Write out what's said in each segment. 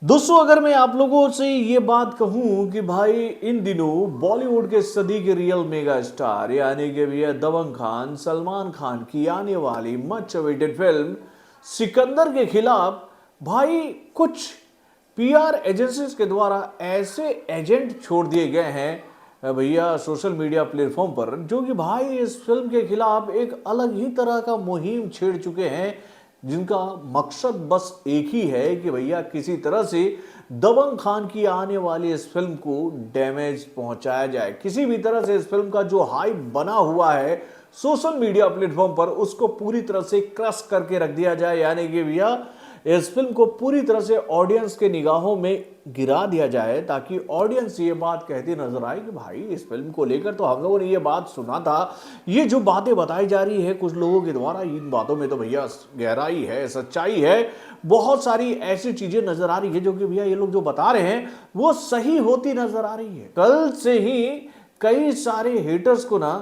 दोस्तों अगर मैं आप लोगों से ये बात कहूं कि भाई इन दिनों बॉलीवुड के सदी के रियल मेगा स्टार यानी कि भैया दबंग खान सलमान खान की आने वाली मच अवेटेड फिल्म सिकंदर के खिलाफ भाई कुछ पीआर एजेंसीज के द्वारा ऐसे एजेंट छोड़ दिए गए हैं भैया सोशल मीडिया प्लेटफॉर्म पर जो कि भाई इस फिल्म के खिलाफ एक अलग ही तरह का मुहिम छेड़ चुके हैं जिनका मकसद बस एक ही है कि भैया किसी तरह से दबंग खान की आने वाली इस फिल्म को डैमेज पहुंचाया जाए। किसी भी तरह से इस फिल्म का जो हाइप बना हुआ है सोशल मीडिया प्लेटफॉर्म पर उसको पूरी तरह से क्रश करके रख दिया जाए, यानी कि भैया इस फिल्म को पूरी तरह से ऑडियंस के निगाहों में गिरा दिया जाए ताकि ऑडियंस ये बात कहती नजर आए कि भाई इस फिल्म को लेकर तो हम लोगों ने ये बात सुना था, ये जो बातें बताई जा रही है कुछ लोगों के द्वारा इन बातों में तो भैया गहराई है, सच्चाई है, बहुत सारी ऐसी चीजें नजर आ रही है जो कि भैया ये लोग जो बता रहे हैं वो सही होती नजर आ रही है। कल से ही कई सारे हेटर्स को ना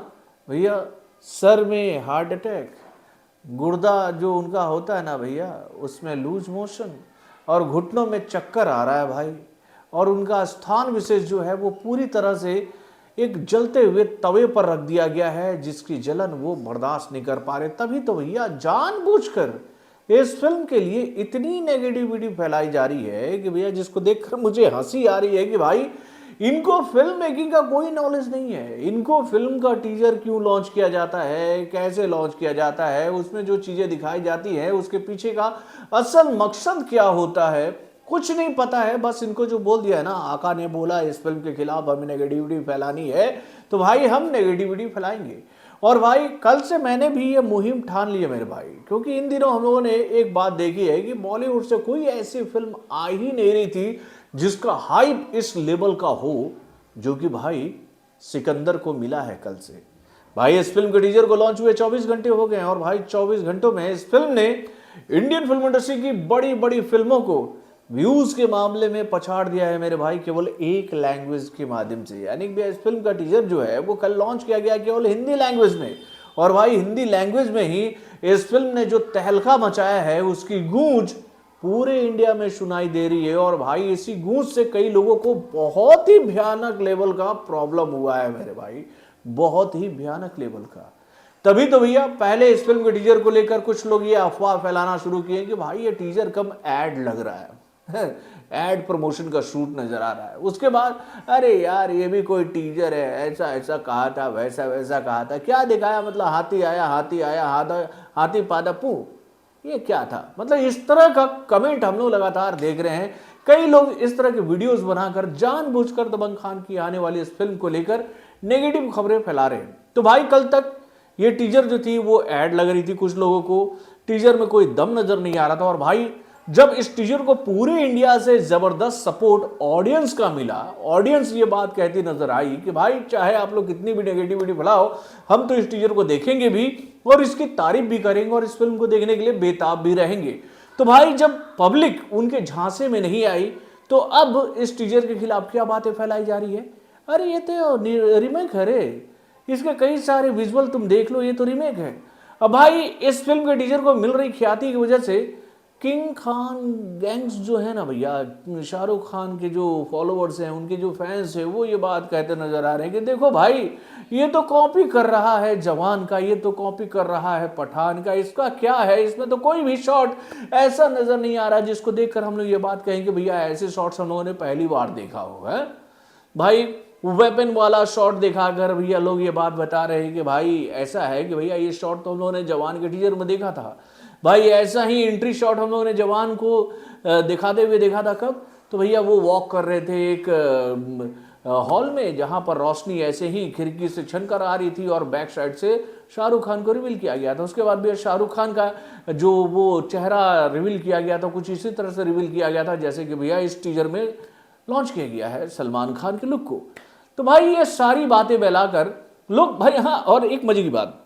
भैया सर में हार्ट अटैक, गुर्दा जो उनका होता है ना भैया उसमें लूज मोशन और घुटनों में चक्कर आ रहा है भाई, और उनका स्थान विशेष जो है वो पूरी तरह से एक जलते हुए तवे पर रख दिया गया है जिसकी जलन वो बर्दाश्त नहीं कर पा रहे। तभी तो भैया जानबूझकर इस फिल्म के लिए इतनी नेगेटिविटी फैलाई जा रही है कि भैया जिसको देखकर मुझे हंसी आ रही है कि भाई इनको फिल्म मेकिंग का कोई नॉलेज नहीं है। इनको फिल्म का टीजर क्यों लॉन्च किया जाता है, कैसे लॉन्च किया जाता है, उसमें जो चीजें दिखाई जाती है उसके पीछे का असल मकसद क्या होता है कुछ नहीं पता है। बस इनको जो बोल दिया है ना, आका ने बोला इस फिल्म के खिलाफ हमें नेगेटिविटी फैलानी है तो भाई हम नेगेटिविटी फैलाएंगे। और भाई कल से मैंने भी ये मुहिम ठान ली है मेरे भाई, क्योंकि इन दिनों हम लोगों ने एक बात देखी है कि बॉलीवुड से कोई ऐसी फिल्म आ ही नहीं रही थी जिसका हाइप इस लेवल का हो जो कि भाई सिकंदर को मिला है कल से। भाई इस फिल्म के टीजर को लॉन्च हुए 24 घंटे हो गए हैं और भाई 24 घंटों में इस फिल्म ने इंडियन फिल्म इंडस्ट्री की बड़ी बड़ी फिल्मों को व्यूज के मामले में पछाड़ दिया है मेरे भाई, केवल एक लैंग्वेज के माध्यम से। यानी कि इस फिल्म का टीजर जो है वो कल लॉन्च किया गया केवल हिंदी लैंग्वेज में, और भाई हिंदी लैंग्वेज में ही इस फिल्म ने जो तहलका मचाया है उसकी गूंज पूरे इंडिया में सुनाई दे रही है। और भाई इसी गूंज से कई लोगों को बहुत ही भयानक लेवल का प्रॉब्लम हुआ है मेरे भाई, बहुत ही भयानक लेवल का। तभी तो भैया पहले इस फिल्म के टीजर को लेकर कुछ लोग ये अफवाह फैलाना शुरू किए कि भाई ये टीजर कम ऐड लग रहा है ऐड प्रमोशन का शूट नजर आ रहा है। उसके बाद अरे यार ये भी कोई टीजर है, ऐसा ऐसा कहा था, वैसा वैसा कहा था, क्या दिखाया, मतलब हाथी आया हाथी आया हाथी पादा पू, ये क्या था, मतलब इस तरह का कमेंट हम लोग लगातार देख रहे हैं। कई लोग इस तरह के वीडियोस बनाकर जानबूझकर दबंग खान की आने वाली इस फिल्म को लेकर नेगेटिव खबरें फैला रहे हैं। तो भाई कल तक ये टीजर जो थी वो ऐड लग रही थी, कुछ लोगों को टीजर में कोई दम नजर नहीं आ रहा था। और भाई जब इस टीजर को पूरे इंडिया से जबरदस्त सपोर्ट ऑडियंस का मिला, ऑडियंस ये बात कहती नजर आई कि भाई चाहे आप लोग कितनी भी नेगेटिविटी फैलाओ हम तो इस टीजर को देखेंगे भी और इसकी तारीफ भी करेंगे और इस फिल्म को देखने के लिए बेताब भी रहेंगे। तो भाई जब पब्लिक उनके झांसे में नहीं आई तो अब इस टीजर के खिलाफ क्या बातें फैलाई जा रही है, अरे ये तो रीमेक है रे, इसके कई सारे विजुअल तुम देख लो, ये तो रीमेक है। अब भाई इस फिल्म के टीजर को मिल रही ख्याति की वजह से किंग खान गैंग्स जो है ना भैया, शाहरुख खान के जो फॉलोअर्स हैं, उनके जो फैंस हैं, वो ये बात कहते नजर आ रहे हैं कि देखो भाई ये तो कॉपी कर रहा है जवान का, ये तो कॉपी कर रहा है पठान का, इसका क्या है, इसमें तो कोई भी शॉट ऐसा नजर नहीं आ रहा जिसको देखकर हम लोग ये बात कहेंगे भैया ऐसे शॉट्स हम लोगों ने पहली बार देखा हो है। भाई वेपन वाला शॉट दिखाकर भैया लोग ये बात बता रहे हैं कि भाई ऐसा है कि भैया ये शॉट तो हम लोगों ने जवान के टीजर में देखा था। भाई ऐसा ही एंट्री शॉट हम लोगों ने जवान को दिखाते हुए देखा था, कब, तो भैया वो वॉक कर रहे थे एक हॉल में जहां पर रोशनी ऐसे ही खिड़की से छनकर आ रही थी और बैक साइड से शाहरुख खान को रिवील किया गया था। उसके बाद भी शाहरुख खान का जो वो चेहरा रिवील किया गया था कुछ इसी तरह से रिवील किया गया था जैसे कि भैया इस टीजर में लॉन्च किया गया है सलमान खान के लुक को। तो भाई ये सारी बातें फैलाकर लोग भाई, हाँ और एक मजे की बात,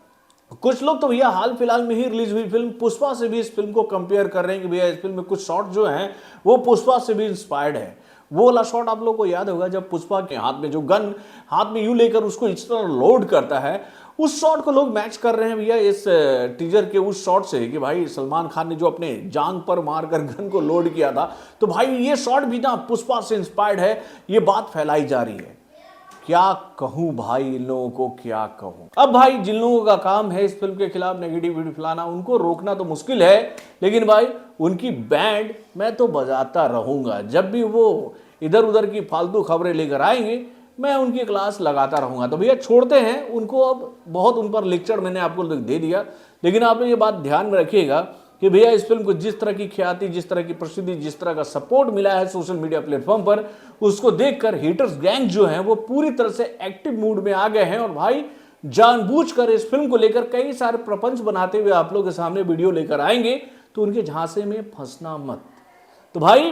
कुछ लोग तो भैया हाल फिलहाल में ही रिलीज हुई फिल्म पुष्पा से भी इस फिल्म को कंपेयर कर रहे हैं कि भैया इस फिल्म में कुछ शॉट जो हैं वो पुष्पा से भी इंस्पायर्ड है। वो वाला शॉट आप लोगों को याद होगा जब पुष्पा के हाथ में जो गन हाथ में यूं लेकर उसको इस तरह लोड करता है, उस शॉट को लोग मैच कर रहे हैं भैया इस टीजर के उस शॉट से कि भाई सलमान खान ने जो अपने जांग पर मारकर गन को लोड किया था, तो भाई ये शॉट भी ना पुष्पा से इंस्पायर्ड है, ये बात फैलाई जा रही है। क्या कहूं भाई, इन लोगों को क्या कहूं। अब भाई जिन लोगों का काम है इस फिल्म के खिलाफ नेगेटिविटी फैलाना, उनको रोकना तो मुश्किल है, लेकिन भाई उनकी बैंड मैं तो बजाता रहूंगा। जब भी वो इधर उधर की फालतू खबरें लेकर आएंगे मैं उनकी क्लास लगाता रहूंगा। तो भैया छोड़ते हैं उनको, अब बहुत उन पर लेक्चर मैंने आपको दे दिया, लेकिन आप ये बात ध्यान में रखिएगा कि भैया इस फिल्म को जिस तरह की ख्याति, जिस तरह की प्रसिद्धि, जिस तरह का सपोर्ट मिला है सोशल मीडिया प्लेटफॉर्म पर, उसको देखकर हेटर्स गैंग जो है वो पूरी तरह से एक्टिव मूड में आ गए हैं और भाई जानबूझकर इस फिल्म को लेकर कई सारे प्रपंच बनाते हुए आप लोगों के सामने वीडियो लेकर आएंगे, तो उनके झांसे में फंसना मत। तो भाई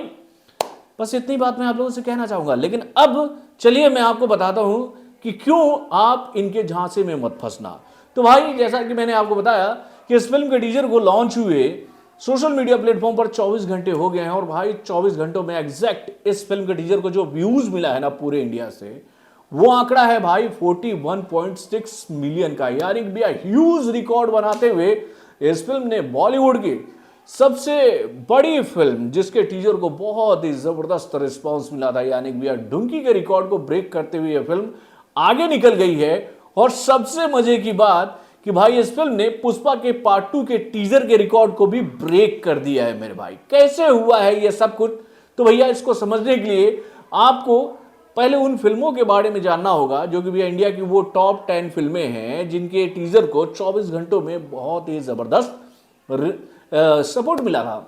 बस इतनी बात मैं आप लोगों से कहना चाहूंगा, लेकिन अब चलिए मैं आपको बताता हूं कि क्यों आप इनके झांसे में मत फंसना। तो भाई जैसा कि मैंने आपको बताया कि इस फिल्म के टीजर को लॉन्च हुए सोशल मीडिया प्लेटफॉर्म पर 24 घंटे हो गए हैं और भाई 24 घंटों में एग्जैक्ट इस फिल्म के टीजर को जो व्यूज मिला है ना पूरे इंडिया से, वो आंकड़ा है भाई 41.6 मिलियन का, यानी कि भैया ह्यूज रिकॉर्ड बनाते हुए इस फिल्म ने बॉलीवुड की सबसे बड़ी फिल्म जिसके टीजर को बहुत ही जबरदस्त रिस्पांस मिला था, यानी कि भैया डुंकी के रिकॉर्ड को ब्रेक करते हुए यह फिल्म आगे निकल गई है। और सबसे मजे की बात कि भाई इस फिल्म ने पुष्पा के पार्ट 2 के टीजर के रिकॉर्ड को भी ब्रेक कर दिया है। मेरे भाई कैसे हुआ है ये सब कुछ, तो भैया इसको समझने के लिए आपको पहले उन फिल्मों के बारे में जानना होगा जो कि भैया इंडिया की वो टॉप 10 फिल्में हैं जिनके टीजर को 24 घंटों में बहुत ही जबरदस्त सपोर्ट मिला था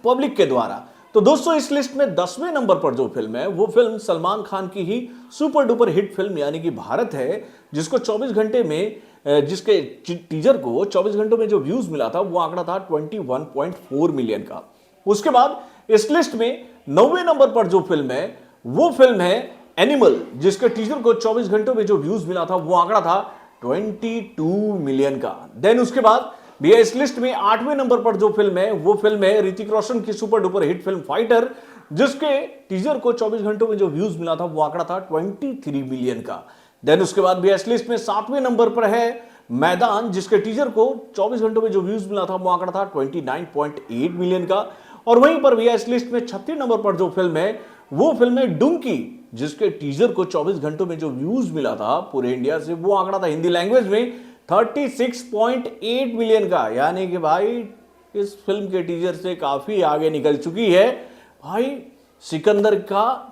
पब्लिक के द्वारा। तो दोस्तों इस लिस्ट में 10वें नंबर पर जो फिल्म है वो फिल्म सलमान खान की ही सुपर डुपर हिट फिल्म यानी कि भारत है, जिसको 24 घंटे में जिसके टीजर को 24 घंटों में जो व्यूज मिला था वो आंकड़ा था 21.4 मिलियन का। उसके बाद इस लिस्ट में 9वें नंबर पर जो फिल्म है वो फिल्म है एनिमल, जिसके टीजर को 24 घंटों में जो व्यूज मिला था वो आंकड़ा था 22 मिलियन का। देन उसके बाद भैया इस लिस्ट में 8वें नंबर पर जो फिल्म है वो फिल्म है ऋतिक रोशन की super duper hit film fighter, जिसके टीजर को 24 घंटों में जो व्यूज मिला था वो आंकड़ा था 23 मिलियन का। देन उसके बाद भैया इस लिस्ट में 7वें नंबर पर है मैदान, जिसके टीजर को 24 घंटों में जो व्यूज मिला था वो आंकड़ा था 29.8 मिलियन का। और वहीं पर भैया इस लिस्ट में 36वें नंबर पर जो फिल्म है वो फिल्म है डुंकी, जिसके टीजर को 24 घंटों में जो व्यूज मिला था पूरे इंडिया से वो आंकड़ा था हिंदी लैंग्वेज में 36.8 मिलियन का, यानी कि भाई इस फिल्म के टीजर से काफी आगे निकल चुकी है। भाई सिकंदर का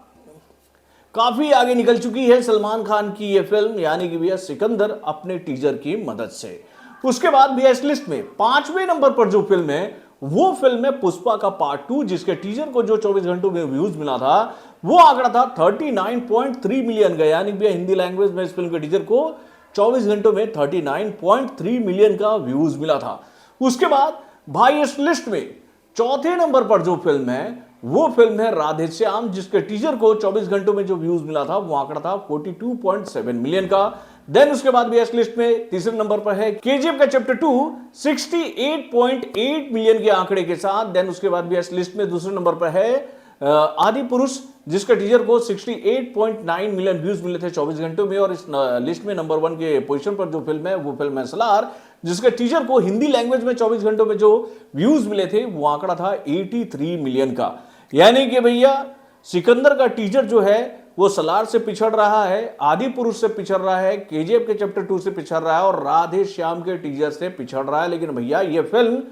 काफी आगे निकल चुकी है सलमान खान की यह फिल्म, यानी कि भैया सिकंदर अपने टीजर की मदद से। उसके बाद भैया इस लिस्ट में 5वें नंबर पर जो फिल्म है वो फिल्म है पुष्पा का पार्ट 2, जिसके टीजर को जो 24 घंटों में व्यूज मिला था वो आंकड़ा था 39.3 मिलियन का, यानी भैया हिंदी लैंग्वेज में इस फिल्म के टीजर को 24 घंटों में 39.3 मिलियन का व्यूज मिला था। उसके बाद भाई इस लिस्ट में 4थे नंबर पर जो फिल्म है वो फिल्म है राधे श्याम, जिसके टीजर को 24 घंटों में जो व्यूज मिला था वो आंकड़ा था 42.7 मिलियन का। देन उसके बाद भी इस लिस्ट में 3रे नंबर पर है केजीएफ का चैप्टर 2 68.8 मिलियन के आंकड़े के साथ। देन उसके बाद भी इस लिस्ट में 2रे नंबर पर है आदि पुरुष, जिसका टीजर को 68.9 मिलियन व्यूज मिले थे 24 घंटों में। और इस लिस्ट में नंबर 1 के पोजीशन पर जो फिल्म है वो फिल्म है सलार, जिसके टीजर को हिंदी लैंग्वेज में 24 घंटों में जो व्यूज मिले थे वो आंकड़ा था 83 मिलियन का। यानी कि भैया सिकंदर का टीजर जो है वो सलार से पिछड़ रहा है, आदि पुरुष से पिछड़ रहा है, केजीएफ के चैप्टर 2 से पिछड़ रहा है और राधे श्याम के टीजर से पिछड़ रहा है। लेकिन भैया ये फिल्म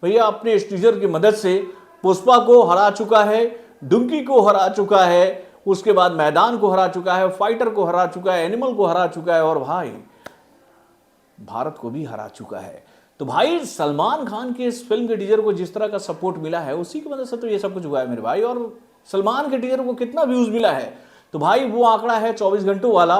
भैया अपने इस टीजर की मदद से पुष्पा को हरा चुका है, डुंकी को हरा चुका है, उसके बाद मैदान को हरा चुका है, फाइटर को हरा चुका है, एनिमल को हरा चुका है और भाई भारत को भी हरा चुका है। तो भाई सलमान खान के इस फिल्म के टीजर को जिस तरह का सपोर्ट मिला है उसी की वजह से तो ये सब कुछ हुआ है मेरे भाई। और सलमान के टीजर को कितना व्यूज मिला है, तो भाई वो आंकड़ा है 24 घंटों वाला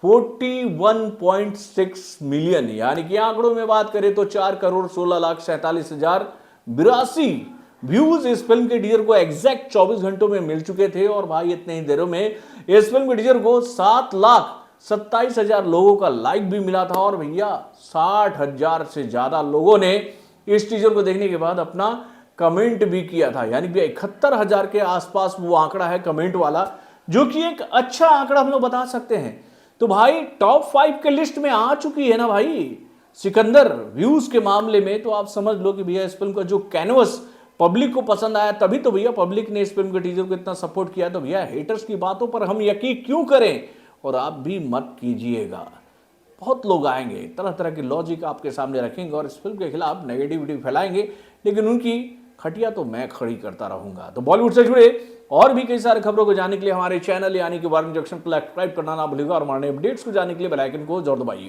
41.6 मिलियन, यानी कि आंकड़ों में बात करें तो 4,16,47,082 व्यूज इस फिल्म के टीजर को एग्जैक्ट 24 घंटों में मिल चुके थे। और भाई इतने ही देरों में इस फिल्म के टीजर को 7,27,000 लोगों का लाइक भी मिला था। और भैया 60,000 से ज्यादा लोगों ने इस टीजर को देखने के बाद अपना कमेंट भी किया था, यानी कि 71,000 के आसपास वो आंकड़ा है कमेंट वाला, जो कि एक अच्छा आंकड़ा हम लोग बता सकते हैं। तो भाई टॉप 5 के लिस्ट में आ चुकी है ना भाई सिकंदर व्यूज के मामले में। तो आप समझ लो कि भैया इस फिल्म का जो कैनवस पब्लिक को पसंद आया, तभी तो भैया पब्लिक ने इस फिल्म के टीजर को इतना सपोर्ट किया। तो भैया हेटर्स की बातों पर हम यकीन क्यों करें, और आप भी मत कीजिएगा। बहुत लोग आएंगे, तरह तरह के लॉजिक आपके सामने रखेंगे और इस फिल्म के खिलाफ नेगेटिविटी फैलाएंगे, लेकिन उनकी खटिया तो मैं खड़ी करता रहूंगा। तो बॉलीवुड से जुड़े और भी कई सारे खबरों को जानने के लिए हमारे चैनल यानी कि वार्निंग जंक्शन को सब्सक्राइब करना ना भूलिएगा, और हमारे अपडेट्स को जानने के लिए बेल आइकन को जरूर दबाइए।